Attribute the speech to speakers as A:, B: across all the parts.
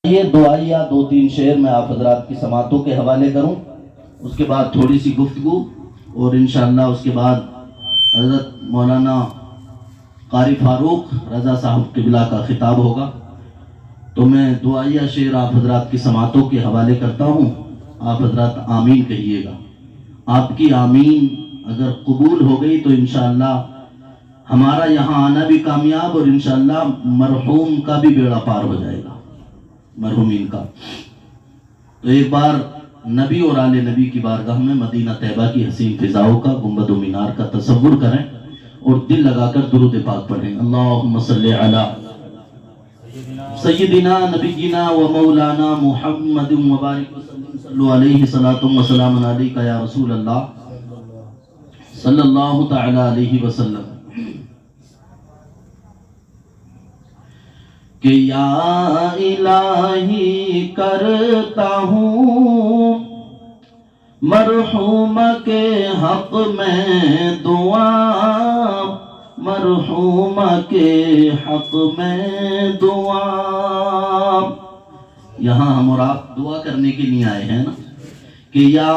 A: یہ دعائیہ دو تین شعر میں آپ حضرات کی سماعتوں کے حوالے کروں، اس کے بعد تھوڑی سی گفتگو، اور انشاءاللہ اس کے بعد حضرت مولانا قاری فاروق رضا صاحب قبلہ کا خطاب ہوگا۔ تو میں دعائیہ شعر آپ حضرات کی سماعتوں کے حوالے کرتا ہوں، آپ حضرات آمین کہیے گا۔ آپ کی آمین اگر قبول ہو گئی تو انشاءاللہ ہمارا یہاں آنا بھی کامیاب، اور انشاءاللہ مرحوم کا بھی بیڑا پار ہو جائے گا، مرحومین کا۔ تو ایک بار نبی اور آل نبی کی بارگاہ میں مدینہ طیبہ کی حسین فضاؤں کا، گنبد و مینار کا تصور کریں اور دل لگا کر درود پاک پڑھیں۔ اللہم صلی علی سیدنا نبینا و مولانا محمد مبارک وسلم، صلو علیہ صلاۃ و سلام علیکہ یا رسول اللہ صلی اللہ تعالی علیہ وسلم۔ کہ یا الہی کرتا ہوں مرحوم کے حق میں دعا، مرحوم کے حق میں دعا۔ یہاں ہم اور آپ دعا کرنے کے لیے آئے ہیں نا، کہ یا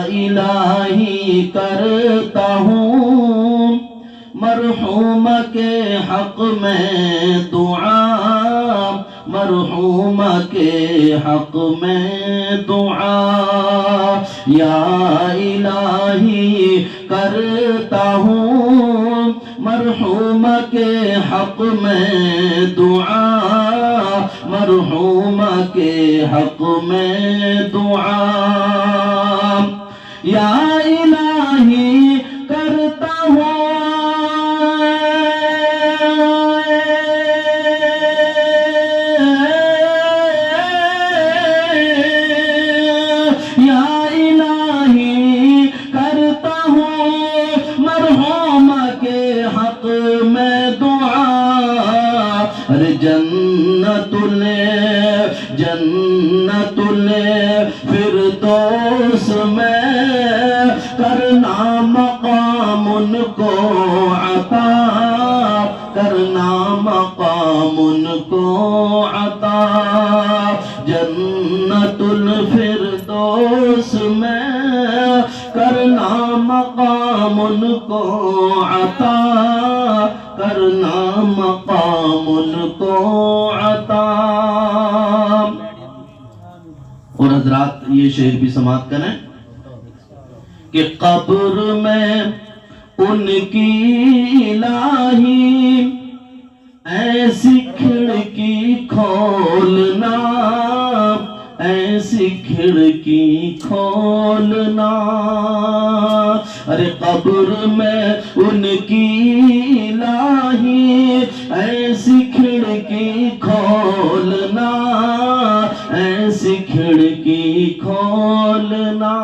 A: الہی کرتا ہوں مرحوم کے حق میں دعا، مرحوم کے حق میں دعا۔ یا الہی کرتا ہوں مرحوم کے حق میں دعا، مرحوم کے حق میں دعا۔ یا الہی کرتا ہوں جنت الفردوس میں کرنا مقام ان کو عطا، کرنا مقام ان کو عطا۔ جنت الفردوس میں کرنا مقام ان کو عطا، کرنا مقام ان کو عطا۔ اور حضرات یہ شعر بھی سماعت کریں کہ قبر میں ان کی الہی ایسی کھڑکی کھولنا، ایسی کھڑکی کھولنا۔ ارے قبر میں ان کی الہی ایسی کھڑکی کھولنا، ایسی کھڑکی کھولنا۔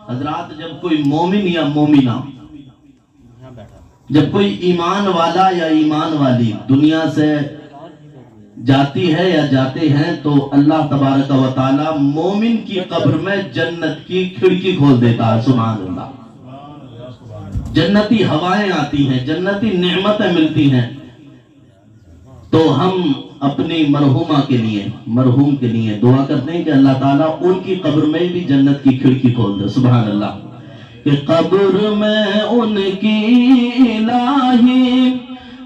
A: حضرات جب کوئی مومن یا مومنہ، جب کوئی ایمان والا یا ایمان والی دنیا سے جاتی ہے یا جاتے ہیں تو اللہ تبارک و تعالی مومن کی قبر میں جنت کی کھڑکی کھول دیتا ہے۔ سبحان اللہ۔ جنتی ہوائیں آتی ہیں، جنتی نعمتیں ملتی ہیں۔ تو ہم اپنی مرحومہ کے لیے، مرحوم کے لیے دعا کرتے ہیں کہ اللہ تعالیٰ ان کی قبر میں بھی جنت کی کھڑکی کھول دے۔ سبحان اللہ۔ کہ قبر میں ان کی الہی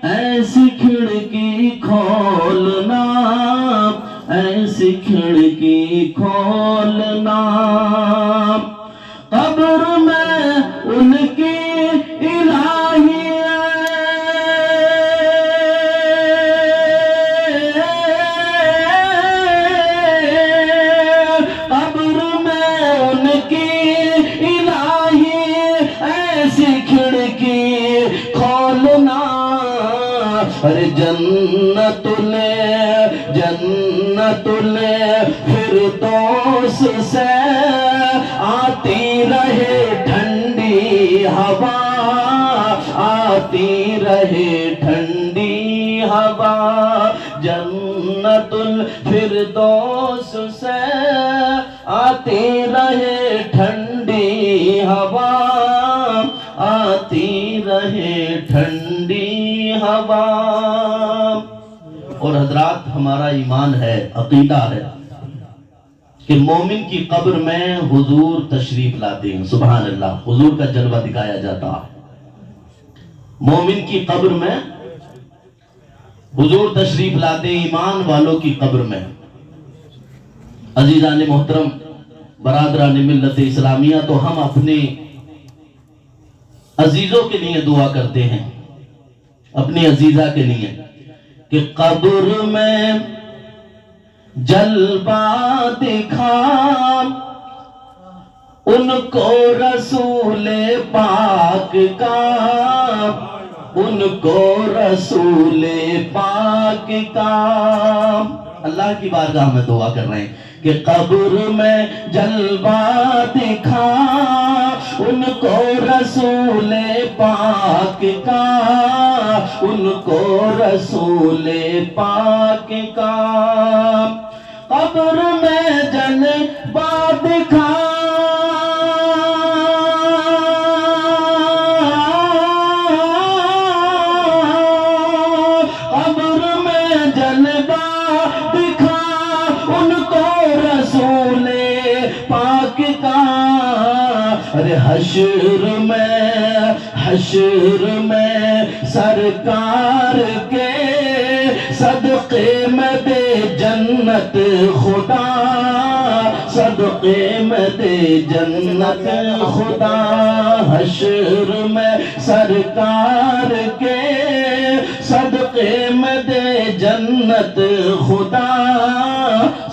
A: ایسی کھڑکی کھولنا، ایسی کھڑکی کھولنا۔ قبر میں ان کی الہی جنت الفردوس سے آتی رہے ٹھنڈی ہوا، آتی رہے ٹھنڈی ہوا۔ جنت الفردوس سے آتی رہے ٹھنڈی ہوا، آتی رہے ٹھنڈی ہوا۔ اور حضرات ہمارا ایمان ہے، عقیدہ ہے کہ مومن کی قبر میں حضور تشریف لاتے ہیں. سبحان اللہ، حضور کا جلوہ دکھایا جاتا ہے. مومن کی قبر میں حضور تشریف لاتے ہیں، ایمان والوں کی قبر میں. عزیزان محترم، برادران ملت اسلامیہ، تو ہم اپنے عزیزوں کے لیے دعا کرتے ہیں، اپنی عزیزہ کے لیے، کہ قبر میں جلوہ دکھا ان کو رسول پاک کا، ان کو رسول پاک کا. اللہ کی بارگاہ میں دعا کر رہے ہیں کہ قبر میں جلوہ دکھا ان کو رسول پاک کا، ان کو رسول پاک کا. قبر میں جلوہ دکھا حشر میں سرکار کے صدقے میں دے جنت خدا، صدقے میں دے جنت خدا. حشر میں سرکار کے صدقے میں دے جنت خدا،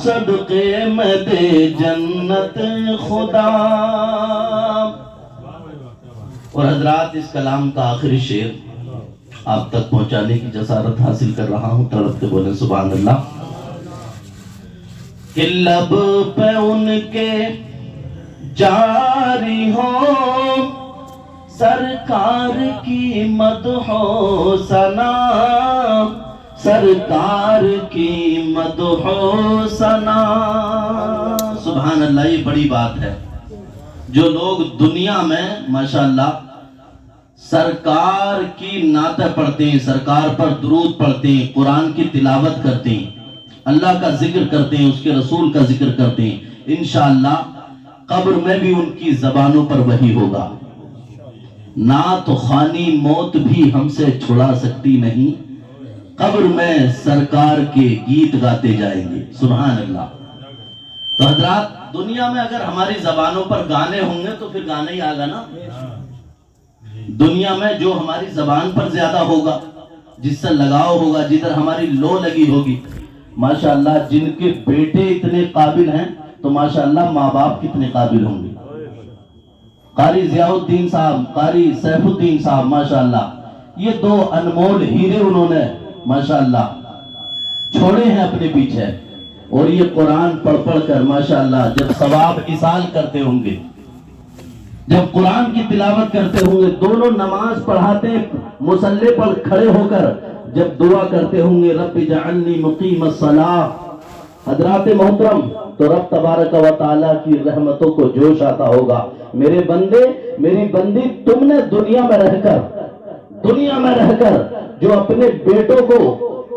A: صدقے میں دے جنت خدا. اور حضرات، اس کلام کا آخری شعر آپ تک پہنچانے کی جسارت حاصل کر رہا ہوں. تڑپ کے بولیں سبحان اللہ. کہ لب پہ ان کے جاری ہو سرکار کی مدح و ثنا، سرکار کی مدح و ثنا. سبحان اللہ، یہ بڑی بات ہے. جو لوگ دنیا میں ماشاءاللہ سرکار کی نعتیں پڑھتے ہیں، سرکار پر درود پڑھتے ہیں، قرآن کی تلاوت کرتے ہیں، اللہ کا ذکر کرتے ہیں، اس کے رسول کا ذکر کرتے ہیں، انشاءاللہ قبر میں بھی ان کی زبانوں پر وہی ہوگا. نعت خوانی موت بھی ہم سے چھڑا سکتی نہیں، قبر میں سرکار کے گیت گاتے جائیں گے. سبحان اللہ. تو حضرات، دنیا میں اگر ہماری زبانوں پر گانے ہوں گے تو پھر گانا ہی آگا نا. دنیا میں جو ہماری زبان پر زیادہ ہوگا، جس سے لگاؤ ہوگا، جدھر ہماری لو لگی ہوگی، ماشاءاللہ جن کے بیٹے اتنے قابل ہیں تو ماشاءاللہ ماں باپ کتنے قابل ہوں گے. قاری ضیاء الدین صاحب، قاری سیف الدین صاحب، ماشاءاللہ یہ دو انمول ہیرے انہوں نے ماشاءاللہ چھوڑے ہیں اپنے پیچھے. اور یہ قرآن پڑھ پڑھ کر ماشاءاللہ جب ثواب ایصال کرتے ہوں گے، جب قرآن کی تلاوت کرتے ہوں گے، دونوں نماز پڑھاتے مصلی پر کھڑے ہو کر جب دعا کرتے ہوں گے رب اجعلنی مقیم الصلاۃ، حضرات محترم، تو رب تبارک و تعالیٰ کی رحمتوں کو جوش آتا ہوگا. میرے بندے، میری بندی، تم نے دنیا میں رہ کر جو اپنے بیٹوں کو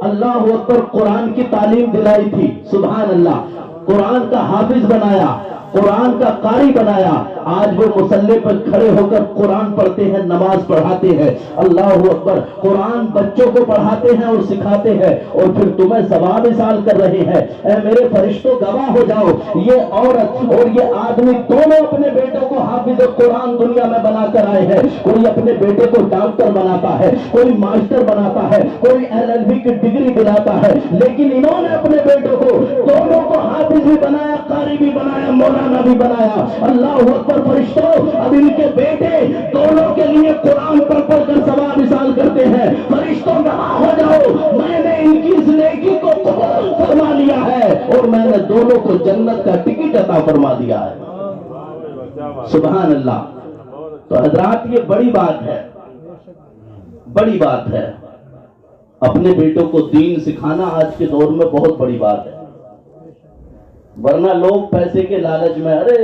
A: اللہ اکبر قرآن کی تعلیم دلائی تھی، سبحان اللہ، قرآن کا حافظ بنایا، قرآن کا قاری بنایا، آج وہ مصلی پر کھڑے ہو کر قرآن پڑھتے ہیں، نماز پڑھاتے ہیں. اللہ اکبر. قرآن بچوں کو پڑھاتے ہیں اور سکھاتے ہیں اور پھر تمہیں ثواب ایصال کر رہے ہیں. اے میرے فرشتوں، گواہ ہو جاؤ، یہ عورت اور یہ آدمی دونوں اپنے بیٹوں کو حافظ قرآن دنیا میں بنا کر آئے ہیں. کوئی اپنے بیٹے کو ڈاکٹر بناتا ہے، کوئی ماسٹر بناتا ہے، کوئی LLB کی ڈگری دلاتا ہے، لیکن انہوں نے اپنے بیٹوں کو دونوں کو حافظ بھی بنایا، قاری بھی بنایا، مولانا بھی بنایا. اللہ اکبر. فرشتوں، اب ان کے بیٹے دونوں کے لیے قرآن پڑھ پڑھ کر ثواب ایصال کرتے ہیں. فرشتوں، گواہ ہو جاؤ، میں نے ان کی اس نیکی کو قبول فرما لیا ہے اور میں نے دونوں کو جنت کا ٹکٹ عطا فرما دیا ہے. سبحان اللہ. تو حضرات، یہ بڑی بات ہے، بڑی بات ہے. اپنے بیٹوں کو دین سکھانا آج کے دور میں بہت بڑی بات ہے. ورنہ لوگ پیسے کے لالچ میں، ارے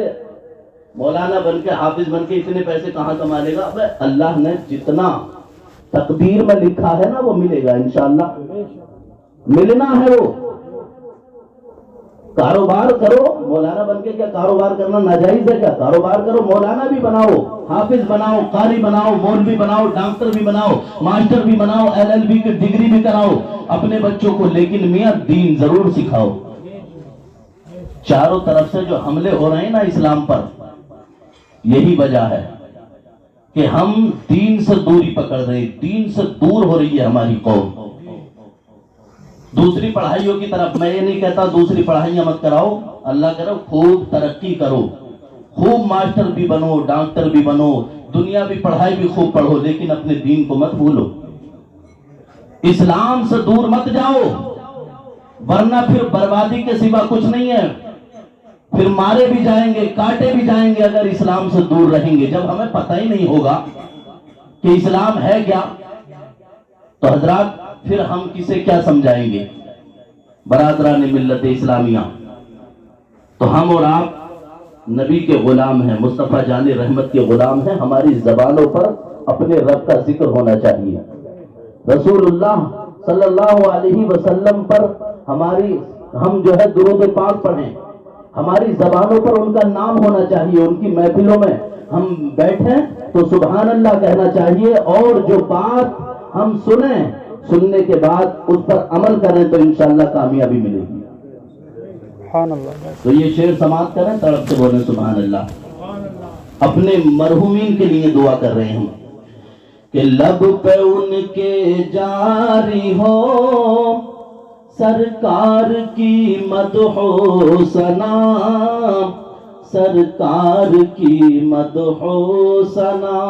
A: مولانا بن کے، حافظ بن کے اتنے پیسے کہاں کما لے گا؟ اللہ نے جتنا تقدیر میں لکھا ہے نا وہ ملے گا انشاءاللہ. ملنا ہے وہ. کاروبار کرو مولانا بن کے، کیا کاروبار کرنا ناجائز ہے؟ کیا کاروبار کرو، مولانا بھی بناؤ، حافظ بناؤ، قاری بناؤ، مولوی بناؤ، ڈاکٹر بھی بناؤ، ماسٹر بھی بناؤ، LLB کی ڈگری بھی کراؤ اپنے بچوں کو، لیکن میاں دین ضرور سکھاؤ. چاروں طرف سے جو حملے ہو رہے ہیں نا اسلام پر، یہی وجہ ہے کہ ہم دین سے دوری پکڑ رہے ہیں، دین سے دور ہو رہی ہے ہماری قوم. دوسری پڑھائیوں کی طرف میں یہ نہیں کہتا دوسری پڑھائیاں مت کراؤ، اللہ کرو خوب ترقی کرو، خوب ماسٹر بھی بنو، ڈاکٹر بھی بنو، دنیاوی پڑھائی بھی خوب پڑھو، لیکن اپنے دین کو مت بھولو، اسلام سے دور مت جاؤ، ورنہ پھر بربادی کے سوا کچھ نہیں ہے. پھر مارے بھی جائیں گے، کاٹے بھی جائیں گے اگر اسلام سے دور رہیں گے. جب ہمیں پتہ ہی نہیں ہوگا کہ اسلام ہے کیا، تو حضرات پھر ہم کسے کیا سمجھائیں گے؟ برادران ملت اسلامیہ، تو ہم اور آپ نبی کے غلام ہیں، مصطفیٰ جان رحمت کے غلام ہیں. ہماری زبانوں پر اپنے رب کا ذکر ہونا چاہیے، رسول اللہ صلی اللہ علیہ وسلم پر ہم جو ہے درود پاک پڑھیں، ہماری زبانوں پر ان کا نام ہونا چاہیے. ان کی محفلوں میں ہم بیٹھیں تو سبحان اللہ کہنا چاہیے، اور جو بات ہم سننے کے بعد اس پر عمل کریں تو انشاءاللہ کامیابی ملے گی.
B: سبحان اللہ.
A: تو یہ شعر سماعت کریں، طرف سے بولیں سبحان اللہ. اپنے مرحومین کے لیے دعا کر رہے ہیں کہ لب پہ ان کے جاری ہو سرکار کی مدح و ثنا، سرکار کی مدح و ثنا.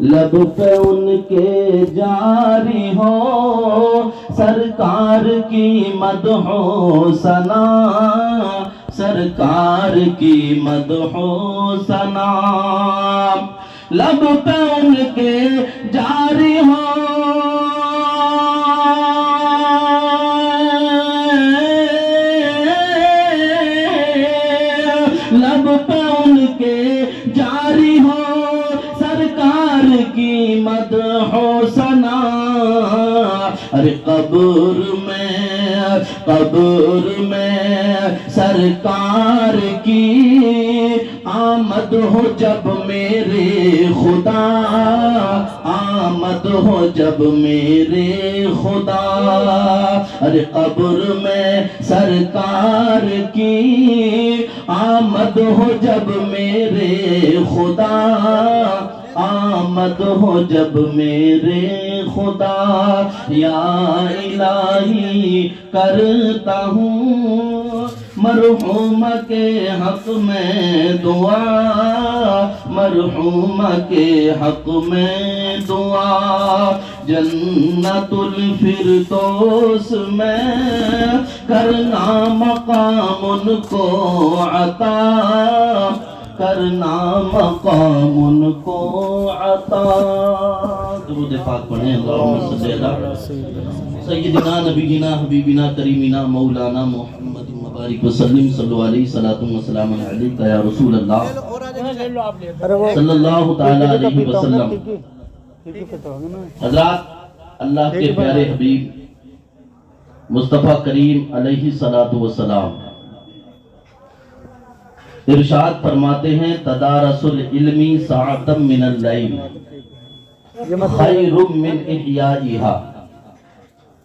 A: لب پہ ان کے جاری ہو سرکار کی مدح و ثنا، سرکار کی مدح و ثنا. لب پہ ان کے جاری ہو لب پہ ان کے جاری ہو سرکار کی مدح و ثنا. ارے قبر میں سرکار کی آمد ہو جب میرے خدا، آمد ہو جب میرے خدا. ارے قبر میں سرکار کی آمد ہو جب میرے خدا، آمد ہو جب میرے خدا. یا الہی کرتا ہوں مرحوم کے حق میں دعا، مرحوم کے حق میں دعا. جنت الفردوس میں کرنا مقام ان کو عطا، کرنا مقام ان کو عطا. درود پاک پڑھیں. اللہم صلی علی سیدنا نبینا حبیبنا کریمنا مولانا محمد مبارک وسلم. صلو علیہ صلاۃ و سلام علیکہ یا رسول اللہ صلی اللہ تعالی علیہ وسلم. حضرات، اللہ کے پیارے حبیب مصطفیٰ کریم علیہ الصلاۃ والسلام ارشاد فرماتے ہیں تدارس العلم ساعتا من اللیل خیر من احیائها.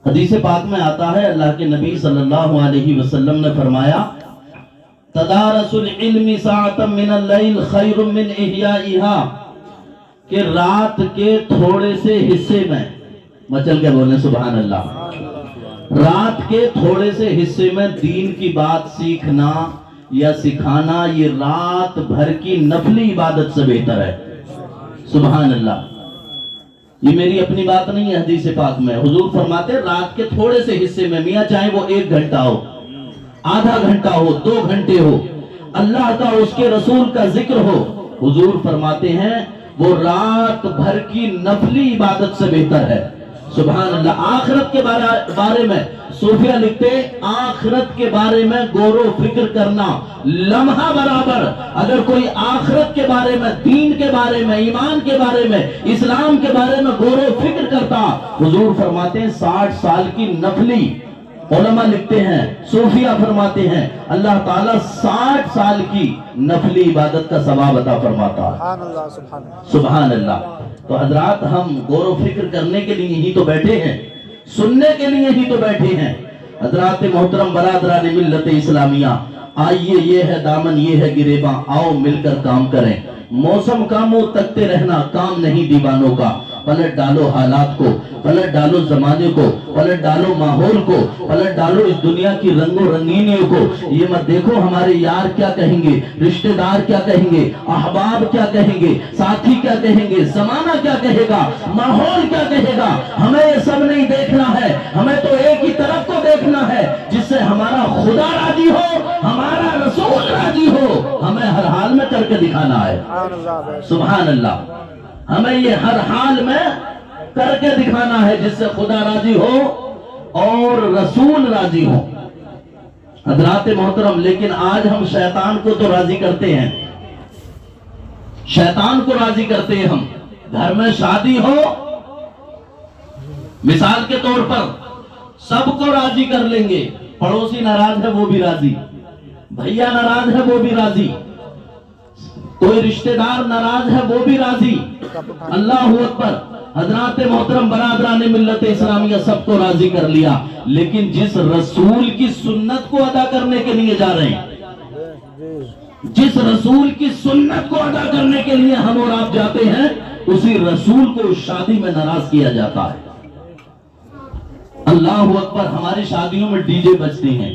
A: حدیث پاک میں آتا ہے، اللہ کے نبی صلی اللہ علیہ وسلم نے فرمایا تدارس العلم ساعتا من اللیل خیر من احیائها، کہ رات کے تھوڑے سے حصے میں، مچل کے بولیں سبحان اللہ، رات کے تھوڑے سے حصے میں دین کی بات سیکھنا یا سکھانا یہ رات بھر کی نفلی عبادت سے بہتر ہے. سبحان اللہ. یہ میری اپنی بات نہیں ہے، حدیث پاک میں حضور فرماتے ہیں رات کے تھوڑے سے حصے میں، میاں چاہے وہ 1 گھنٹہ ہو، آدھا گھنٹہ ہو، 2 گھنٹے ہو، اللہ کا اس کے رسول کا ذکر ہو، حضور فرماتے ہیں وہ رات بھر کی نفلی عبادت سے بہتر ہے. سبحان اللہ. آخرت کے بارے میں صوفیہ لکھتے آخرت کے بارے میں غور و فکر کرنا لمحہ برابر. اگر کوئی آخرت کے بارے میں، دین کے بارے میں، ایمان کے بارے میں، اسلام کے بارے میں غور و فکر کرتا، حضور فرماتے ہیں 60 سال کی نفلی. علماء لکھتے ہیں، صوفیہ فرماتے ہیں اللہ تعالیٰ 60 سال کی نفلی عبادت کا ثواب عطا فرماتا.
B: سبحان اللہ سبحان اللہ.
A: سبحان اللہ. تو حضرات ہم غور و فکر کرنے کے لیے ہی تو بیٹھے ہیں، سننے کے لیے ہی تو بیٹھے ہیں. حضرات محترم برادران ملت اسلامیہ، آئیے یہ ہے دامن، یہ ہے گریباں، آؤ مل کر کام کریں. موسم کا منہ تکتے رہنا کام نہیں دیوانوں کا. پلٹ ڈالو حالات کو، پلٹ ڈالو زمانے کو، پلٹ ڈالو ماحول کو، پلٹ ڈالو اس دنیا کی رنگ و رنگینیوں کو. یہ مت دیکھو ہمارے یار کیا کہیں گے، رشتہ دار کیا کہیں گے، احباب کیا کہیں گے، ساتھی کیا کہیں گے، زمانہ کیا کہے گا، ماحول کیا کہے گا. ہمیں یہ سب نہیں دیکھنا ہے، ہمیں تو ایک ہی طرف کو دیکھنا ہے جس سے ہمارا خدا راضی ہو، ہمارا رسول راضی ہو. ہمیں ہر حال میں کر کے دکھانا ہے. سبحان اللہ. ہمیں یہ ہر حال میں کر کے دکھانا ہے جس سے خدا راضی ہو اور رسول راضی ہو. حضرات محترم، لیکن آج ہم شیطان کو تو راضی کرتے ہیں، شیطان کو راضی کرتے ہیں. ہم گھر میں شادی ہو، مثال کے طور پر سب کو راضی کر لیں گے. پڑوسی ناراض ہے وہ بھی راضی، بھیا ناراض ہے وہ بھی راضی، کوئی رشتہ دار ناراض ہے وہ بھی راضی. اللہ اکبر. حضرات محترم برادران ملت اسلامیہ سب کو راضی کر لیا، لیکن جس رسول کی سنت کو ادا کرنے کے لیے جا رہے ہیں، جس رسول کی سنت کو ادا کرنے کے لیے ہم اور آپ جاتے ہیں، اسی رسول کو شادی میں ناراض کیا جاتا ہے. اللہ اکبر. ہماری شادیوں میں ڈی جے بجتے ہیں،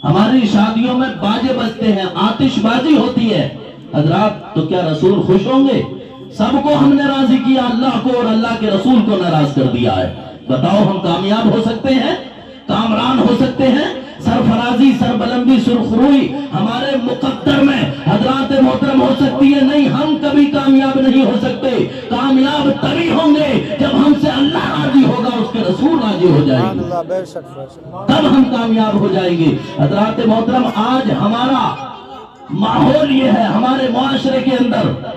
A: ہماری شادیوں میں باجے بجتے ہیں، آتش بازی ہوتی ہے. حضرات تو کیا رسول خوش ہوں گے؟ سب کو ہم نے راضی کیا، اللہ کو اور اللہ کے رسول کو ناراض کر دیا ہے. بتاؤ ہم کامیاب ہو سکتے ہیں؟ کامران ہو سکتے ہیں؟ سرفرازی، سربلندی، سرخروئی ہمارے مقدر میں حضرات محترم ہو سکتی ہے؟ نہیں، ہم کبھی کامیاب نہیں ہو سکتے. کامیاب تبھی ہوں گے جب ہم سے اللہ راضی ہوگا، اس کے رسول راضی ہو جائیں گے، تب ہم کامیاب ہو جائیں گے. حضرات محترم، آج ہمارا ماحول یہ ہے، ہمارے معاشرے کے اندر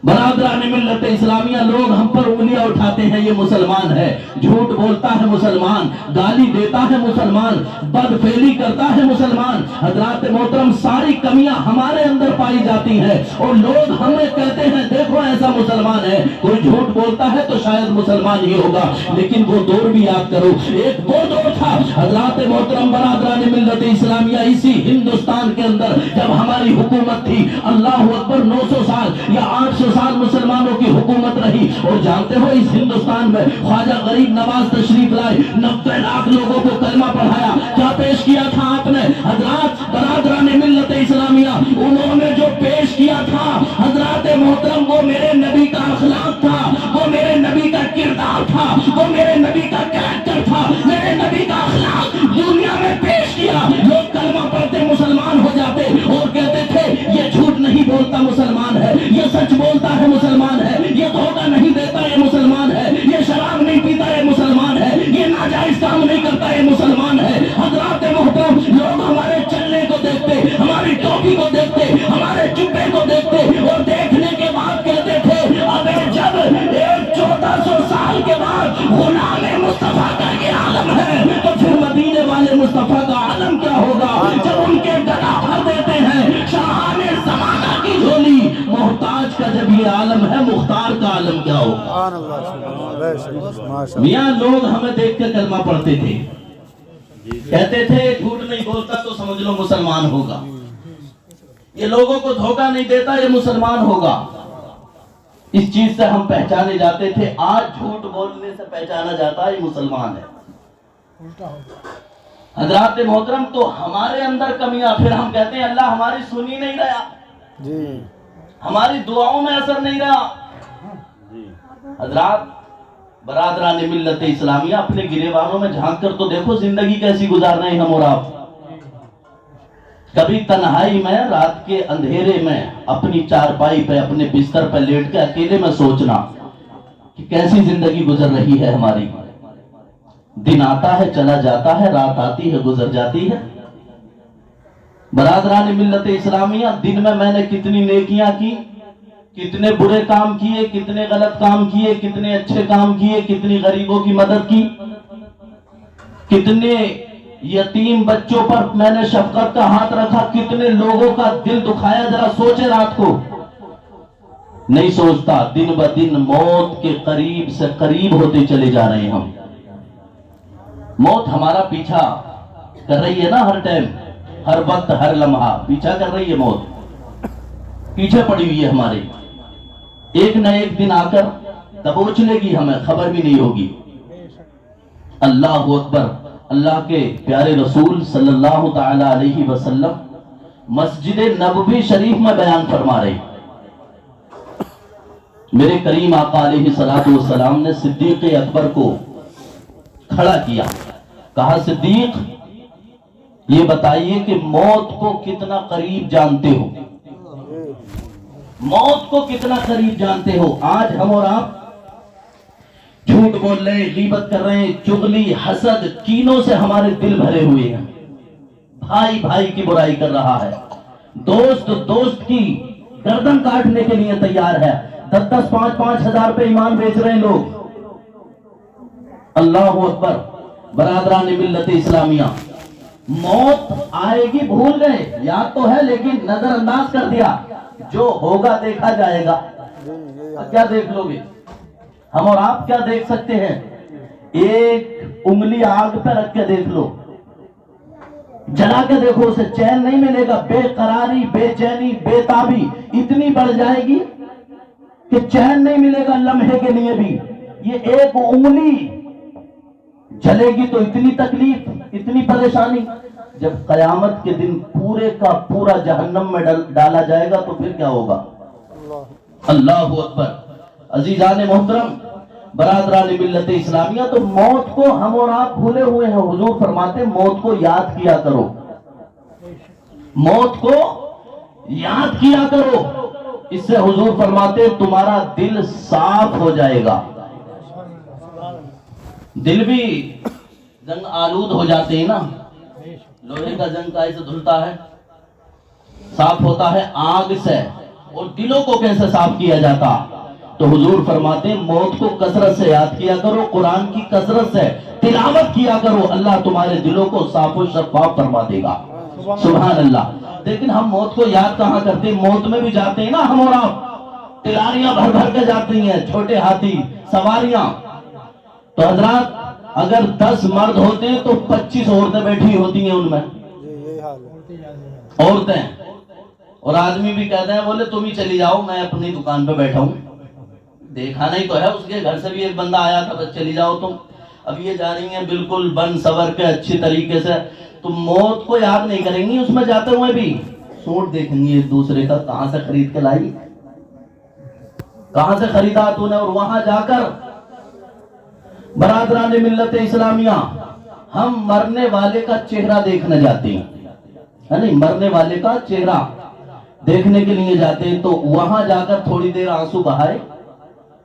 A: برادران ملت اسلامیہ لوگ ہم پر انگلیاں اٹھاتے ہیں، یہ مسلمان ہے، جھوٹ بولتا ہے مسلمان، گالی دیتا ہے مسلمان، بدفعلی کرتا ہے مسلمان. حضرات محترم، ساری کمیاں ہمارے اندر پائی جاتی ہیں اور لوگ ہمیں کہتے ہیں دیکھو ایسا مسلمان ہے. کوئی جھوٹ بولتا ہے تو شاید مسلمان ہی ہوگا، لیکن وہ دور بھی یاد کرو. ایک وہ دور تھا حضرات محترم برادران ملت اسلامیہ، اسی ہندوستان کے اندر جب ہماری حکومت تھی، اللہ اکبر، 900 سال یا 800 سال مسلمانوں کی حکومت رہی. اور جانتے ہو اس ہندوستان میں خواجہ غریب نواز تشریف لائے، 90 لاکھ لوگوں کو کلمہ پڑھایا. کیا پیش کیا تھا آپ نے؟ حضرات برادران ملت اسلامیہ، انہوں نے جو پیش کیا تھا حضرات محترم، وہ میرے نبی کا اخلاق تھا، وہ میرے نبی کا کردار تھا، وہ میرے نبی کا کریکٹر تھا، میرے نبی کا اخلاق دنیا میں پیش کیا. لوگ کلمہ پڑھتے مسلمان ہو جاتے اور کہتے تھے یہ جھوٹ نہیں بولتا مسلمان ہے، یہ سچ بولتا ہے مسلمان ہے، یہ دھوکہ نہیں دیتا یہ مسلمان ہے، یہ شراب نہیں پیتا یہ مسلمان ہے، یہ ناجائز کام نہیں کرتا یہ مسلمان ہے. حضرات محترم، لوگ ہمارے چلنے کو دیکھتے، ہماری ٹوپی کو دیکھتے، ہمارے جبے کو دیکھتے اور دیکھنے کے بعد کہتے تھے ابے جب 1400 سال کے بعد غلام مصطفیٰ کا یہ عالم ہے تو پھر مدینے والے مصطفیٰ کا عالم کیا ہوگا؟ جب ان کے گلا بھر دیتے ہیں شاہان زمانہ کی جھولی، محتاج کا جب یہ عالم ہے، مختار کا عالم کیا ہوگا؟ میاں لوگ ہمیں دیکھ کے کلمہ پڑھتے تھے، کہتے تھے جھوٹ نہیں بولتا تو سمجھ لو مسلمان ہوگا، یہ لوگوں کو دھوکہ نہیں دیتا یہ مسلمان ہوگا. اس چیز سے ہم پہچانے جاتے تھے. آج جھوٹ بولنے سے پہچانا جاتا ہے یہ مسلمان ہے. حضرات محترم، تو ہمارے اندر کمیاں، پھر ہم کہتے ہیں اللہ ہماری سنی نہیں رہا، ہماری دعاؤں میں اثر نہیں رہا. حضرات برادران ملت اسلامیہ، اپنے گریبانوں میں جھانک کر تو دیکھو زندگی کیسی گزار رہے ہیں ہم اور آپ. کبھی تنہائی میں، رات کے اندھیرے میں، اپنی چارپائی پہ، اپنے بستر پہ لیٹ کے اکیلے میں سوچنا کہ کیسی زندگی گزر رہی ہے ہماری. دن آتا ہے چلا جاتا ہے، رات آتی ہے گزر جاتی ہے. برادران ملت اسلامیہ، دن میں نے کتنی نیکیاں کی، کتنے برے کام کیے، کتنے غلط کام کیے، کتنے اچھے کام کیے، کتنی غریبوں کی مدد کی، کتنے یتیم بچوں پر میں نے شفقت کا ہاتھ رکھا، کتنے لوگوں کا دل دکھایا. ذرا سوچے رات کو. نہیں سوچتا. دن بہ دن موت کے قریب سے قریب ہوتے چلے جا رہے ہیں ہم. موت ہمارا پیچھا کر رہی ہے نا، ہر ٹائم، ہر وقت، ہر لمحہ پیچھا کر رہی ہے. موت پیچھے پڑی ہوئی ہے ہمارے. ایک نہ ایک دن آ کر دبوچ لے گی ہمیں، خبر بھی نہیں ہوگی. اللہ اکبر. اللہ کے پیارے رسول صلی اللہ تعالی علیہ وسلم مسجد نبوی شریف میں بیان فرما رہے. میرے کریم آقا علیہ الصلوۃ والسلام نے صدیق اکبر کو کھڑا کیا. کہا صدیق، یہ بتائیے کہ موت کو کتنا قریب جانتے ہو؟ موت کو کتنا قریب جانتے ہو؟ آج ہم اور آپ جھوٹ بول رہے ہیں، غیبت کر رہے ہیں، چغلی، حسد، کینوں سے ہمارے دل بھرے ہوئے ہیں. بھائی بھائی کی برائی کر رہا ہے، دوست دوست کی گردن کاٹنے کے لیے تیار ہے. 10-10 5-5 ہزار پہ ایمان بیچ رہے ہیں لوگ. اللہ اکبر. برادران ملت اسلامیہ، موت آئے گی بھول گئے، یاد تو ہے لیکن نظر انداز کر دیا. جو ہوگا دیکھا جائے گا. کیا دیکھ لو گے؟ ہم اور آپ کیا دیکھ سکتے ہیں؟ ایک انگلی آگ پہ رکھ کے دیکھ لو، جلا کے دیکھو، اسے چین نہیں ملے گا. بے قراری، بے چینی، بے تابی اتنی بڑھ جائے گی کہ چین نہیں ملے گا لمحے کے لیے بھی. یہ ایک انگلی جلے گی تو اتنی تکلیف، اتنی پریشانی. جب قیامت کے دن پورے کا پورا جہنم میں ڈالا جائے گا تو پھر کیا ہوگا؟ اللہ اکبر. عزیزان محترم، برادران ملت اسلامیہ، تو موت کو ہم اور آپ بھولے ہوئے ہیں. حضور فرماتے موت کو یاد کیا کرو، موت کو یاد کیا کرو. اس سے حضور فرماتے تمہارا دل صاف ہو جائے گا. دل بھی زنگ آلود ہو جاتے ہیں نا، لوہے کا زنگ کیسے دھلتا ہے، صاف ہوتا ہے آگ سے. اور دلوں کو کیسے صاف کیا جاتا؟ تو حضور فرماتے موت کو کثرت سے یاد کیا کرو، قرآن کی کثرت سے تلاوت کیا کرو، اللہ تمہارے دلوں کو صاف و شفاف فرما دے گا. سبحان اللہ. لیکن ہم موت کو یاد کہاں کرتے؟ موت میں بھی جاتے ہیں نا ہم اور آپ، تلاریاں بھر بھر کے جاتی ہیں، چھوٹے ہاتھی سواریاں. تو حضرات اگر 10 مرد ہوتے ہیں تو 25 عورتیں بیٹھی ہوتی ہیں ان میں، عورتیں. اور آدمی بھی کہتے ہیں بولے تم ہی چلی جاؤ، میں اپنی دکان پہ بیٹھا ہوں. دیکھا نہیں تو ہے، اس کے گھر سے بھی ایک بندہ آیا تھا، بس چلی جاؤ تم. اب یہ جا رہی ہیں بالکل بن سور کے اچھی طریقے سے، تو موت کو یاد نہیں کریں گی. اس میں جاتے ہوئے بھی سوٹ دیکھیں گی ایک دوسرے کا، کہاں سے خرید کے لائی، کہاں سے خریدا تو نے. اور وہاں جا کر برادران ملت اسلامیہ، ہم مرنے والے کا چہرہ دیکھنے جاتے ہیں، ہے نہیں، مرنے والے کا چہرہ دیکھنے کے لیے جاتے ہیں. تو وہاں جا کر تھوڑی دیر آنسو بہائے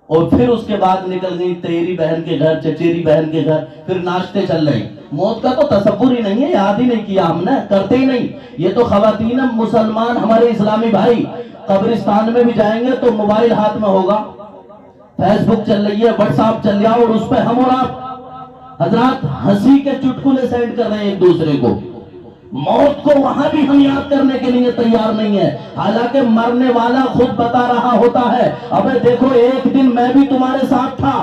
A: اور پھر اس کے بعد نکل گئی تیری بہن کے گھر، چچیری بہن کے گھر، پھر ناشتے چل رہے. موت کا تو تصور ہی نہیں ہے، یاد ہی نہیں کیا ہم نے، کرتے ہی نہیں. یہ تو خواتین مسلمان ہمارے اسلامی بھائی قبرستان میں بھی جائیں گے تو موبائل ہاتھ میں ہوگا، فیس بک چل رہی ہے، واٹس ایپ چل رہا ہے، اور اس پہ ہم اور آپ حضرات ہنسی کے چٹکلے سینڈ کر رہے ہیں ایک دوسرے کو. موت کو وہاں بھی ہم یاد کرنے کے لیے تیار نہیں ہے، حالانکہ مرنے والا خود بتا رہا ہوتا ہے ابے دیکھو ایک دن میں بھی تمہارے ساتھ تھا،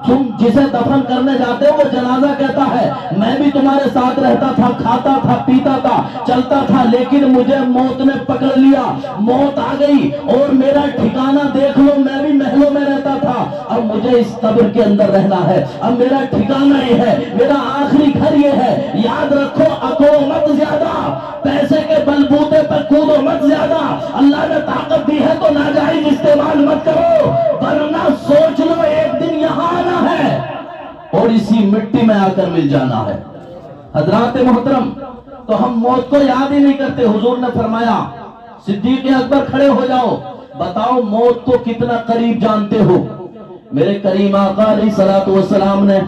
A: تم جسے دفن کرنے جاتے ہو وہ جنازہ کہتا ہے میں بھی تمہارے ساتھ رہتا تھا، کھاتا تھا، پیتا تھا، چلتا تھا، لیکن مجھے موت نے پکڑ لیا، موت آ گئی اور میرا ٹھکانہ دیکھ لو، میں بھی محلوں میں رہتا تھا، اب مجھے اس قبر کے اندر رہنا ہے، اب میرا ٹھکانہ یہ ہے، میرا آخری گھر یہ ہے. یاد رکھو اکڑو مت زیادہ، پیسے کے بلبوتے پر کودو مت زیادہ، اللہ نے طاقت دی ہے تو ناجائز استعمال مت کرو، ورنہ سوچ لو ایک دن یہاں آنا ہے اور اسی مٹی میں آ کر مل جانا ہے. حضرات محترم، تو ہم موت کو یاد ہی نہیں کرتے. حضور نے فرمایا صدیق اکبر کھڑے ہو جاؤ، بتاؤ موت کو کتنا قریب جانتے ہو. میرے کریم آقا علیہ الصلوۃ والسلام نے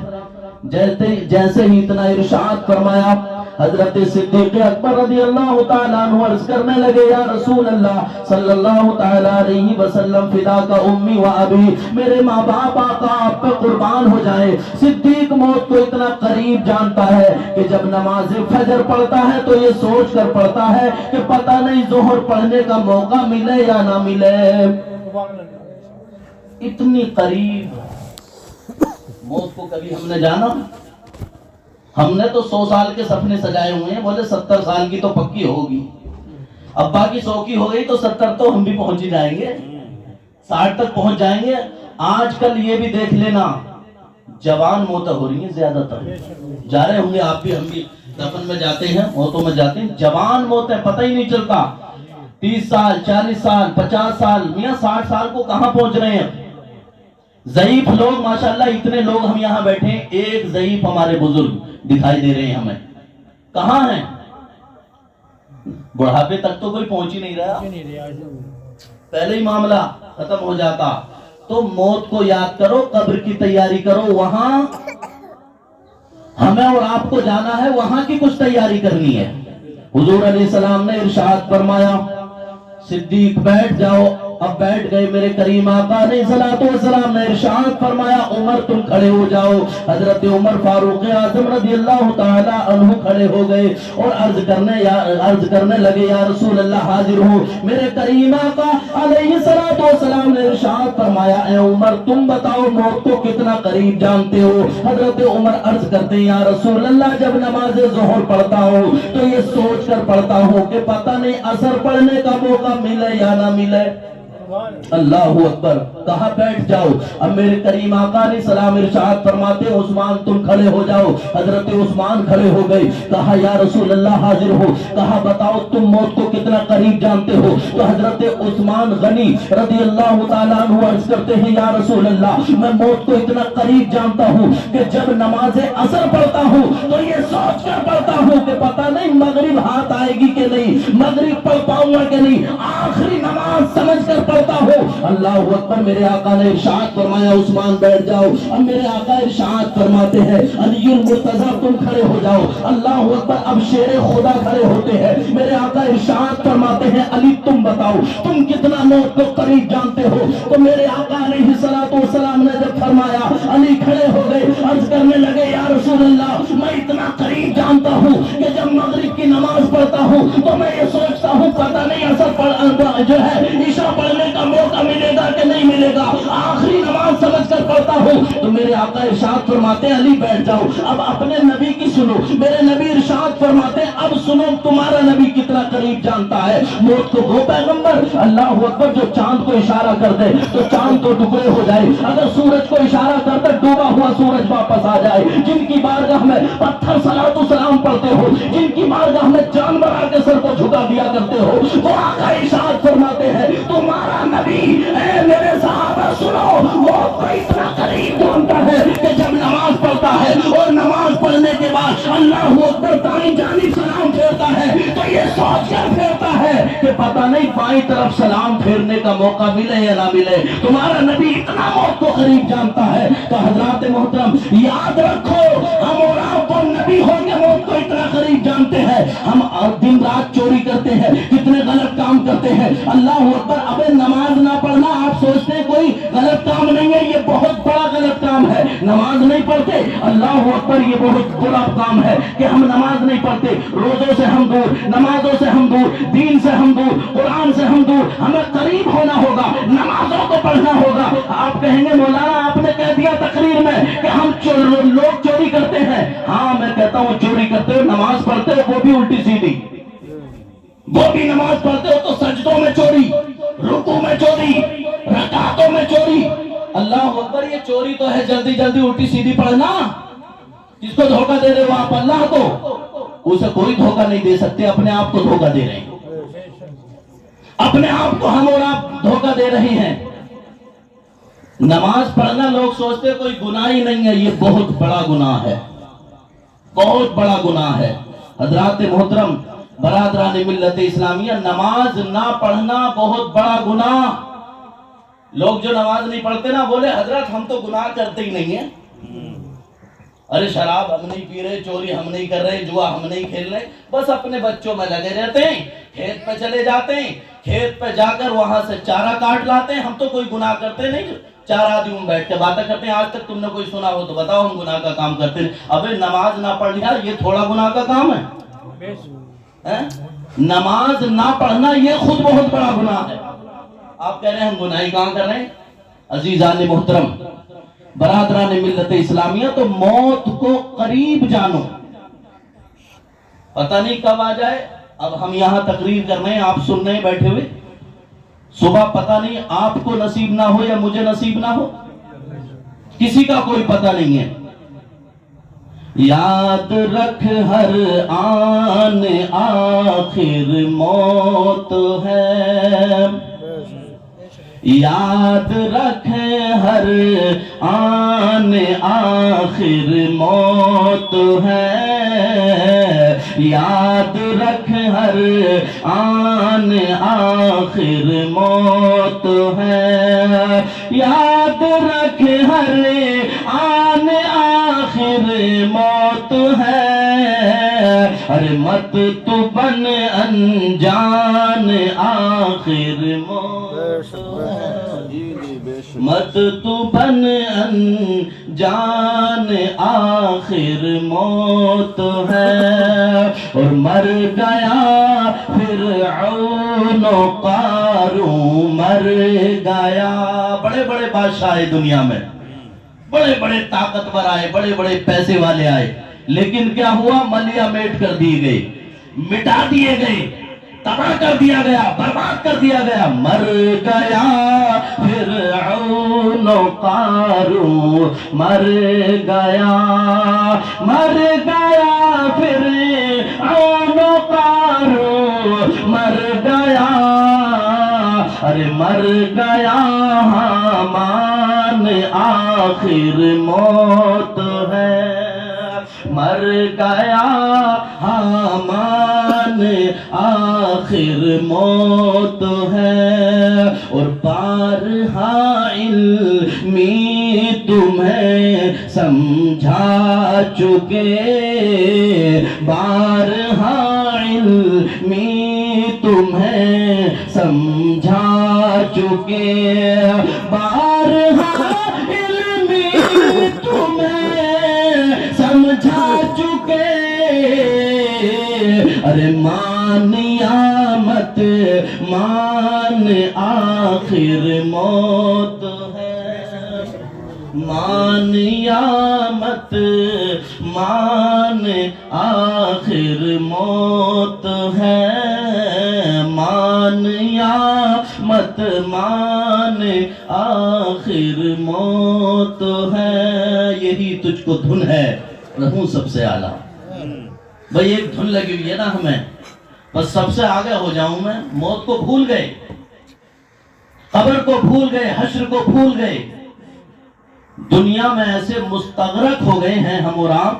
A: جیسے ہی اتنا ارشاد فرمایا، حضرت صدیق اکبر رضی اللہ تعالیٰ عنہ عرض کرنے لگے، یا رسول اللہ صلی اللہ تعالیٰ علیہ وسلم، فداک امی و ابی، میرے ماں باپ آقا آپ پہ قربان ہو جائے۔ صدیق موت کو اتنا قریب جانتا ہے کہ جب نماز فجر پڑھتا ہے تو یہ سوچ کر پڑھتا ہے کہ پتہ نہیں ظہر پڑھنے کا موقع ملے یا نہ ملے۔ اتنی قریب موت کو کبھی ہم نے جانا؟ ہم نے تو 100 سال کے سپنے سجائے ہوئے ہیں، بولے 70 سال کی تو پکی ہوگی، ابا کی 100 کی ہو گئی تو 70 تو ہم بھی پہنچ ہی جائیں گے، 60 تک پہنچ جائیں گے۔ آج کل یہ بھی دیکھ لینا، جوان موتیں ہو رہی ہیں زیادہ تر، جا رہے ہوں گے آپ بھی، ہم بھی دفن میں جاتے ہیں، موتوں میں جاتے ہیں، جوان موتیں پتہ ہی نہیں چلتا، 30 سال 40 سال 50 سال، میاں 60 سال کو کہاں پہنچ رہے ہیں۔ ضعیف لوگ ماشاءاللہ اتنے لوگ ہم یہاں بیٹھے ہیں، ایک ضعیف ہمارے بزرگ دکھائی دے رہے ہیں ہمیں، کہاں ہیں؟ بڑھاپے تک تو کوئی پہنچ ہی نہیں رہا، پہلے ہی معاملہ ختم ہو جاتا۔ تو موت کو یاد کرو، قبر کی تیاری کرو، وہاں ہمیں اور آپ کو جانا ہے، وہاں کی کچھ تیاری کرنی ہے۔ حضور علیہ السلام نے ارشاد فرمایا، صدیق بیٹھ جاؤ، اب بیٹھ گئے۔ میرے کریم آقا علیہ الصلوۃ والسلام نے ارشاد فرمایا، عمر تم کھڑے ہو جاؤ۔ حضرت عمر فاروق اعظم رضی اللہ تعالی عنہ کھڑے ہو گئے اور عرض کرنے لگے، یا رسول اللہ حاضر ہوں۔ میرے کریم آقا علیہ الصلوۃ والسلام نے ارشاد فرمایا، اے عمر تم بتاؤ موت کو کتنا قریب جانتے ہو؟ حضرت عمر عرض کرتے ہیں، یا رسول اللہ جب نماز ظہر پڑھتا ہوں تو یہ سوچ کر پڑھتا ہوں کہ پتہ نہیں اثر پڑھنے کا موقع ملے یا نہ ملے۔ اللہ اکبر، کہا بیٹھ جاؤ۔ اب میرے کریم آقا علیہ السلام ارشاد فرماتے، عثمان تم کھڑے ہو جاؤ۔ حضرت عثمان کھڑے ہو گئے، کہا یا رسول اللہ حاضر ہو۔ کہا بتاؤ تم موت کو کتنا قریب جانتے ہو؟ تو حضرت عثمان غنی رضی اللہ تعالیٰ عنہ عرض کرتے ہیں، یا رسول اللہ میں موت کو اتنا قریب جانتا ہوں کہ جب نماز عصر پڑھتا ہوں تو یہ سوچ کر پڑھتا ہوں کہ پتہ نہیں مغرب ہاتھ آئے گی کہ نہیں، مغرب پڑھ پاؤں گا کہ نہیں، آخری نماز سمجھ کر پڑھتا ہوں۔ اللہ اکبر، میرے آقا نے ارشاد فرمایا، عثمان بیٹھ جاؤ۔ اب میرے آقا ارشاد فرماتے ہیں، علی المرتضیٰ تم کھڑے ہو جاؤ۔ اللہ اکبر، اب شیر خدا کھڑے ہوتے ہیں۔ میرے آقا ارشاد فرماتے ہیں، علی تم بتاؤ تم کتنا موت کو قریب جانتے ہو؟ تو میرے آقا علیہ الصلوۃ والسلام نے جب فرمایا، علی کھڑے ہو گئے، عرض کرنے لگے، یا رسول اللہ میں اتنا قریب جانتا ہوں کہ جب مغرب کی نماز پڑھتا ہوں تو میں یہ سوچتا ہوں پتہ نہیں اثر جو ہے عشاء پڑھنے کا موقع ملے گا کہ نہیں ملے گا، آخری نماز سمجھ کر پڑھتا ہوں۔ تو میرے آقا ارشاد فرماتے ہیں، علی بیٹھ جاؤ، اب اپنے نبی کی سنو۔ میرے نبی ارشاد فرماتے ہیں، اب سنو تمہارا نبی کتنا قریب جانتا ہے موت کو۔ وہ پیغمبر اللہ اکبر جو چاند کو اشارہ کر دے تو چاند تو ٹکڑے ہو جائے، اگر سورج کو اشارہ کر دے ڈوبا ہوا سورج واپس آ جائے، جن کی بارگاہ میں پتھر صلاۃ و سلام پڑھتے ہو، جن کی بارگاہ میں جان بنا کے سر کو جھکا دیا کرتے ہو، وہ آقا ارشاد فرماتے ہیں تمہارا نبی، اے میرے صحابہ سنو، موت کو اتنا قریب جانتا ہے کہ جب نماز پڑھتا ہے اور نماز پڑھنے کے بعد اللہ اکبر دائیں جانب سلام پھیرتا ہے تو یہ سوچ کر پھیرتا ہے کہ پتہ نہیں بائیں طرف سلام پھیرنے کا موقع ملے یا نہ ملے۔ تمہارا نبی اتنا موت کو قریب جانتا ہے۔ تو حضرات محترم یاد رکھو، ہم اور آپ وہ نبی ہو کے موت کو اتنا قریب جانتے ہیں، ہم دن رات چوری کرتے ہیں، کتنے غلط کام کرتے ہیں۔ اللہ اکبر، ابے نماز نہ پڑھنا آپ سوچتے ہیں کوئی غلط کام نہیں ہے، یہ بہت بڑا غلط کام ہے۔ نماز نہیں پڑھتے، اللہ اکبر، یہ بہت بڑا کام ہے کہ ہم نماز نہیں پڑھتے۔ روزوں سے ہم دور، نمازوں سے ہم دور، دین سے ہم دور، قرآن سے ہم دور۔ ہمیں قریب ہونا ہوگا، نمازوں کو پڑھنا ہوگا۔ آپ کہیں گے مولانا آپ نے کہہ دیا تقریر میں کہ ہم لوگ چوری کرتے ہیں۔ ہاں میں کہتا ہوں چوری کرتے ہو، نماز پڑھتے ہو وہ بھی الٹی سیدھی، وہ بھی نماز پڑھتے ہو تو سجدوں میں چوری، رکوع میں چوری، رکعتوں میں چوری۔ اللہ اکبر، یہ چوری تو ہے جلدی جلدی الٹی سیدھی پڑھنا۔ جس کو دھوکہ دے رہے ہو آپ اللہ کو، اسے کوئی دھوکہ نہیں دے سکتے، اپنے آپ کو دھوکہ دے رہے ہیں، اپنے آپ کو ہم اور آپ دھوکہ دے رہے ہیں۔ نماز پڑھنا لوگ سوچتے کوئی گناہ ہی نہیں ہے، یہ بہت بڑا گناہ ہے، بہت بڑا گناہ ہے۔ حضرات محترم، برادران ملت اسلامیہ، نماز نہ پڑھنا بہت بڑا گناہ، لوگ جو نماز نہیں پڑھتے نا بولے حضرت ہم تو گناہ کرتے ہی نہیں ہیں. ارے شراب ہم نہیں پی رہے, چوری ہم نہیں کر رہے, جوا ہم نہیں کھیل رہے, بس اپنے بچوں میں لگے رہتے ہیں, کھیت پہ چلے جاتے ہیں, کھیت پہ جا کر وہاں سے چارہ کاٹ لاتے ہیں, ہم تو کوئی گناہ کرتے نہیں, 4 آدمی میں بیٹھ کے باتیں کرتے ہیں, آج تک تم نے کوئی سنا ہو تو بتاؤ ہم گناہ کا کام کرتے ہیں. ابے نماز نہ پڑھ لیا یہ تھوڑا گناہ کا کام ہے؟ نماز نہ پڑھنا یہ خود بہت بڑا گناہ ہے. آپ کہہ رہے ہیں ہم گناہی کہاں کر رہے ہیں؟ عزیزان محترم, برادران ملت اسلامیہ, تو موت کو قریب جانو, پتہ نہیں کب آ جائے. اب ہم یہاں تقریر کر رہے ہیں, آپ سن رہے ہیں بیٹھے ہوئے, صبح پتہ نہیں آپ کو نصیب نہ ہو یا مجھے نصیب نہ ہو, کسی کا کوئی پتہ نہیں ہے. یاد رکھ ہر آن آخر موت ہے, یاد رکھ ہر آن آخر موت ہے, یاد رکھ ہر آن آخر موت ہے, یاد رکھ ہر آن آخر موت ہے. ارے مت تو بن انجان آخر موت ہے, مت تو بن انجان آخر موت ہے. اور مر گیا فرعون و قارون, مر گیا. بڑے بڑے بادشاہ آئے دنیا میں, بڑے بڑے طاقتور آئے, بڑے بڑے پیسے والے آئے, لیکن کیا ہوا؟ ملیا میٹ کر دیے گئے, مٹا دیے گئے, تباہ کر دیا گیا, برباد کر دیا گیا. مر گیا فرعون و قارون, مر گیا, مر گیا فرعون و قارون, مر گیا. ارے مر گیا حامان آخر موت ہے, مر گیا حامان آخر موت ہے. اور بارہا علمی تمہیں سمجھا چکے, بارہا علمی تمہیں سمجھا چکے, بارہا علمی تمہیں سمجھا چکے. ارے مان یا مت مان آخر موت ہے, مان یا مت مان آخر موت ہے, مان یا مت مان آخر موت ہے. یہی تجھ کو دھن ہے رہوں سب سے اعلیٰ. بھئی ایک دھن لگی ہوئی ہے نا ہمیں, بس سب سے آگے ہو جاؤں میں. موت کو بھول گئے, قبر کو بھول گئے, حشر کو بھول گئے, دنیا میں ایسے مستغرق ہو گئے ہیں ہم اور آپ.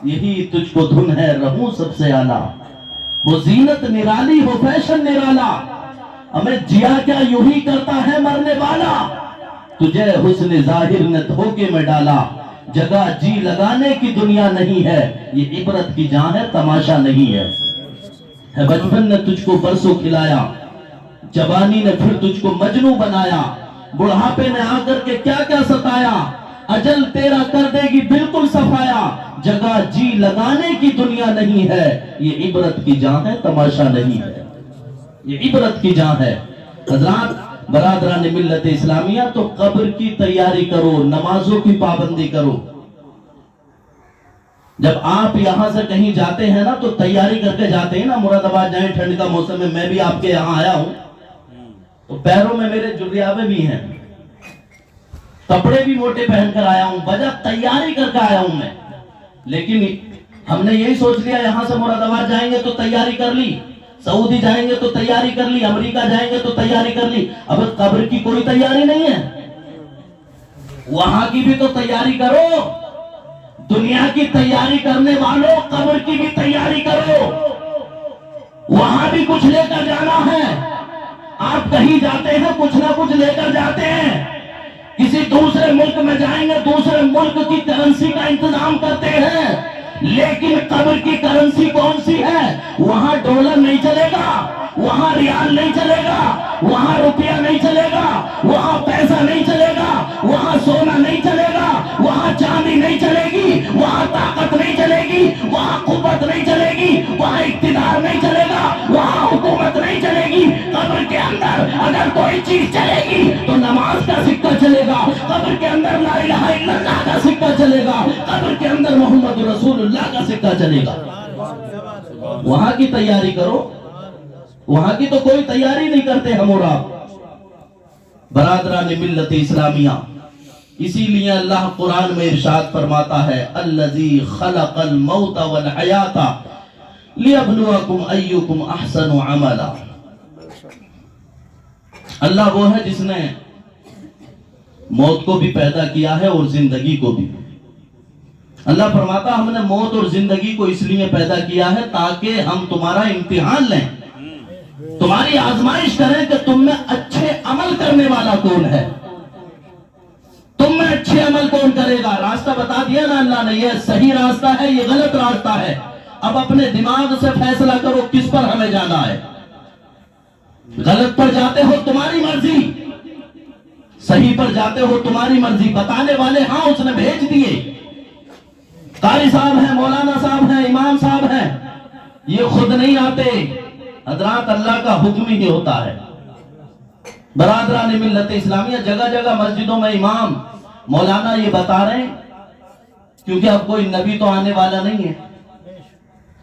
A: یہی تجھ کو دھن ہے رہوں سب سے اعلیٰ. وہ زینت نرالی ہو فیشن نرالا, ہمیں جیا کیا یوں ہی کرتا ہے مرنے والا. تجھے حسن ظاہر نے دھوکے میں ڈالا, جگہ جی لگانے کی دنیا نہیں ہے. یہ عبرت کی جان ہے, تماشا نہیں ہے. بچپن نے تجھ کو برسوں کھلایا, جوانی نے پھر تجھ کو مجنوں بنایا, بڑھاپے نے آ کر کے کیا کیا ستایا. اجل تیرا کر دے گی بالکل صفایا, جگہ جی لگانے کی دنیا نہیں ہے. یہ عبرت کی جان ہے, تماشا نہیں ہے. یہ عبرت کی جان ہے. حضرات برادران ملت اسلامیہ, تو قبر کی تیاری کرو, نمازوں کی پابندی کرو. جب آپ یہاں سے کہیں جاتے ہیں نا تو تیاری کر کے جاتے ہیں نا. مراد آباد جائیں, ٹھنڈ کا موسم ہے, میں بھی آپ کے یہاں آیا ہوں تو پیروں میں میرے جریابے بھی ہیں, کپڑے بھی موٹے پہن کر آیا ہوں, وجہ تیاری کر کے آیا ہوں میں. لیکن ہم نے یہی سوچ لیا یہاں سے مراد آباد جائیں گے تو تیاری کر لی, سعودی جائیں گے تو تیاری کر لی, امریکہ جائیں گے تو تیاری کر لی. اب قبر کی کوئی تیاری نہیں ہے, وہاں کی بھی تو تیاری کرو. دنیا کی تیاری کرنے والوں قبر کی بھی تیاری کرو, وہاں بھی کچھ لے کر جانا ہے. آپ کہیں جاتے ہیں کچھ نہ کچھ لے کر جاتے ہیں، کسی دوسرے ملک میں جائیں گے دوسرے ملک کی کرنسی کا انتظام کرتے ہیں، لیکن قبر کی کرنسی کون سی ہے؟ وہاں ڈالر نہیں چلے گا، وہاں ریال نہیں چلے گا، وہاں روپیہ نہیں چلے گا، وہاں پیسہ نہیں چلے گا، وہاں سونا نہیں چلے گا، وہاں چاندی نہیں چلے گی، وہاں طاقت نہیں چلے گی، وہاں قوت نہیں چلے گی، وہاں اقتدار نہیں چلے گا، وہاں حکومت نہیں چلے گی۔ قبر کے اندر اگر کوئی چیز چلے گی تو نماز کا سکہ چلے گا، قبر کے اندر لا الہ الا اللہ کا سکہ چلے گا، قبر کے اندر محمد رسول اللہ کا سکہ چلے گا۔ وہاں کی تیاری کرو، وہاں کی تو کوئی تیاری نہیں کرتے ہم اور آپ۔ برادران ملت اسلامیہ، اسی لیے اللہ قرآن میں ارشاد فرماتا ہے الذی خلق الموت والحیات لیبلوکم ایکم احسن عملا۔ اللہ وہ ہے جس نے موت کو بھی پیدا کیا ہے اور زندگی کو بھی۔ اللہ فرماتا ہم نے موت اور زندگی کو اس لیے پیدا کیا ہے تاکہ ہم تمہارا امتحان لیں، تمہاری آزمائش کریں کہ تم میں اچھے عمل کرنے والا کون ہے، تم میں اچھے عمل کون کرے گا۔ راستہ بتا دیا نا اللہ نے، یہ صحیح راستہ ہے یہ غلط راستہ ہے، اب اپنے دماغ سے فیصلہ کرو کس پر ہمیں جانا ہے۔ غلط پر جاتے ہو تمہاری مرضی، صحیح پر جاتے ہو تمہاری مرضی۔ بتانے والے ہاں اس نے بھیج دیے، قاری صاحب ہیں، مولانا صاحب ہیں، امام صاحب ہیں، یہ خود نہیں آتے، حضرات اللہ کا حکم ہی ہوتا ہے۔ برادران ملت اسلامیہ، جگہ جگہ مسجدوں میں امام مولانا یہ بتا رہے ہیں کیونکہ اب کوئی نبی تو آنے والا نہیں ہے،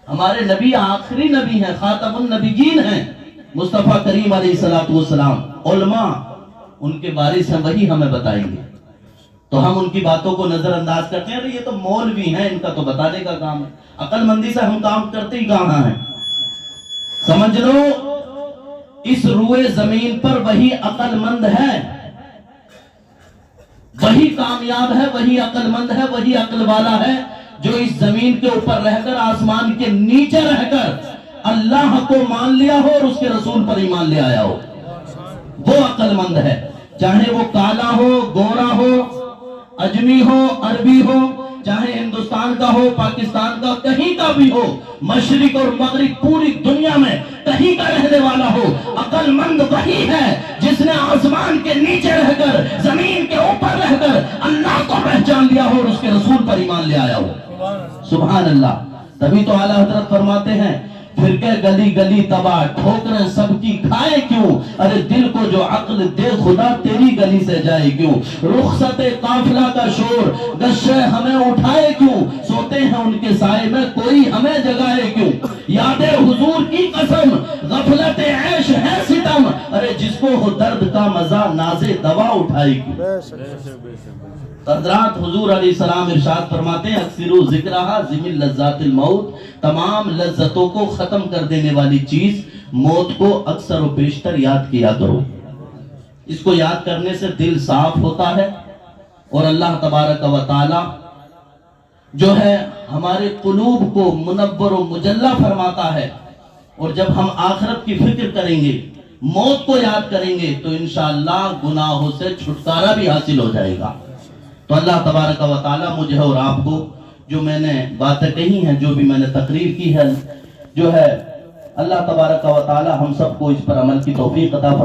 A: ہمارے نبی آخری نبی ہیں، خاتم النبیین ہیں، مصطفیٰ کریم علیہ السلام۔ علماء ان کے وارث ہیں، وہی ہمیں بتائیں گے، تو ہم ان کی باتوں کو نظر انداز کرتے ہیں، یہ تو مولوی ہیں، ان کا تو بتانے کا کام ہے، عقل مندی سے ہم کام کرتے ہی کہاں ہیں۔ سمجھ لو اس روئے زمین پر وہی عقل مند ہے، وہی کامیاب ہے، وہی عقل مند ہے، وہی عقل والا ہے جو اس زمین کے اوپر رہ کر، آسمان کے نیچے رہ کر اللہ کو مان لیا ہو اور اس کے رسول پر ایمان لے آیا ہو، وہ عقل مند ہے۔ چاہے وہ کالا ہو، گورا ہو، اجمی ہو، عربی ہو، چاہے ہندوستان کا ہو، پاکستان کا، کہیں کا بھی ہو، مشرق اور مغرب، پوری دنیا میں کہیں کا رہنے والا ہو، عقل مند وہی ہے جس نے آسمان کے نیچے رہ کر، زمین کے اوپر رہ کر اللہ کو پہچان لیا ہو اور اس کے رسول پر ایمان لے آیا ہو۔ سبحان اللہ۔ تبھی تو اعلیٰ حضرت فرماتے ہیں فرقے گلی گلی تباہ، ٹھوکریں سب کی کھائے کیوں، ارے دل کو جو عقل دے خدا تیری گلی سے جائے کیوں، رخصت قافلہ کا شور گشے ہمیں اٹھائے کیوں، سوتے ہیں ان کے سائے میں کوئی ہمیں جگائے کیوں، یاد حضور کی قسم غفلت عیش ہے ستم، ارے جس کو ہو درد کا مزہ ناز دوا اٹھائے کیوں۔ حضرات حضور علیہ السلام ارشاد فرماتے ہیں اکثروا ذکرہا ضمن لذات الموت، تمام لذتوں کو ختم کر دینے والی چیز موت کو اکثر و بیشتر یاد کیا کرو۔ اس کو یاد کرنے سے دل صاف ہوتا ہے اور اللہ تبارک و تعالی جو ہے ہمارے قلوب کو منور و مجلہ فرماتا ہے، اور جب ہم آخرت کی فکر کریں گے، موت کو یاد کریں گے تو انشاءاللہ گناہوں سے چھٹکارا بھی حاصل ہو جائے گا۔ تو اللہ تبارک و تعالی مجھے اور آپ کو جو میں نے باتیں کہی ہیں، جو بھی میں نے تقریر کی ہے، جو ہے اللہ تبارک و تعالی ہم سب کو اس پر عمل کی توفیق عطا فرمائے۔